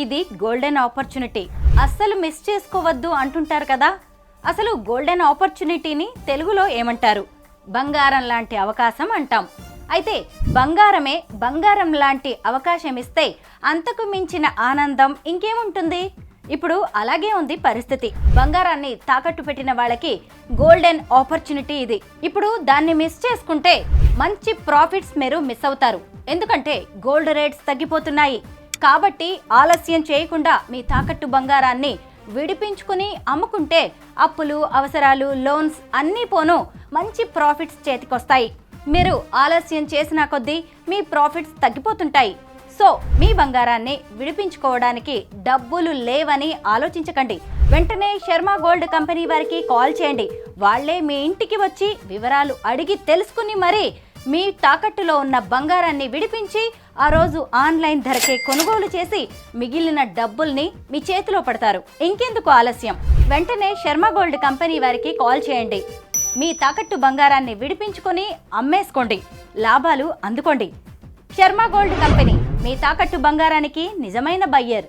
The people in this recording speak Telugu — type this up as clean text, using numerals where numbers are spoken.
ఇది గోల్డెన్ ఆపర్చునిటీ. అస్సలు మిస్ చేసుకోవద్దు అంటుంటారు కదా. అసలు గోల్డెన్ ఆపర్చునిటీని తెలుగులో ఏమంటారు? బంగారం లాంటి అవకాశం అంటాం. అయితే బంగారమే బంగారం లాంటి అవకాశం ఇస్తే అంతకు మించిన ఆనందం ఇంకేముంటుంది? ఇప్పుడు అలాగే ఉంది పరిస్థితి. బంగారాన్ని తాకట్టు పెట్టిన వాళ్ళకి గోల్డెన్ ఆపర్చునిటీ ఇది. ఇప్పుడు దాన్ని మిస్ చేసుకుంటే మంచి ప్రాఫిట్స్ మీరు మిస్ అవుతారు. ఎందుకంటే గోల్డ్ రేట్స్ తగ్గిపోతున్నాయి. కాబట్టి ఆలస్యం చేయకుండా మీ తాకట్టు బంగారాన్ని విడిపించుకుని అమ్ముకుంటే అప్పులు, అవసరాలు, లోన్స్ అన్నీ పోను మంచి ప్రాఫిట్స్ చేతికొస్తాయి. మీరు ఆలస్యం చేసిన కొద్దీ మీ ప్రాఫిట్స్ తగ్గిపోతుంటాయి. సో మీ బంగారాన్ని విడిపించుకోవడానికి డబ్బులు లేవని ఆలోచించకండి. వెంటనే శర్మ గోల్డ్ కంపెనీ వారికి కాల్ చేయండి. వాళ్లే మీ ఇంటికి వచ్చి వివరాలు అడిగి తెలుసుకుని మరీ మీ తాకట్టులో ఉన్న బంగారాన్ని విడిపించి ఆ రోజు ఆన్లైన్ ధరకే కొనుగోలు చేసి మిగిలిన డబ్బుల్ని మీ చేతిలో పడతారు. ఇంకెందుకు ఆలస్యం? వెంటనే శర్మ గోల్డ్ కంపెనీ వారికి కాల్ చేయండి. మీ తాకట్టు బంగారాన్ని విడిపించుకొని అమ్మేసుకోండి, లాభాలు అందుకోండి. శర్మ గోల్డ్ కంపెనీ మీ తాకట్టు బంగారానికి నిజమైన బయ్యర్.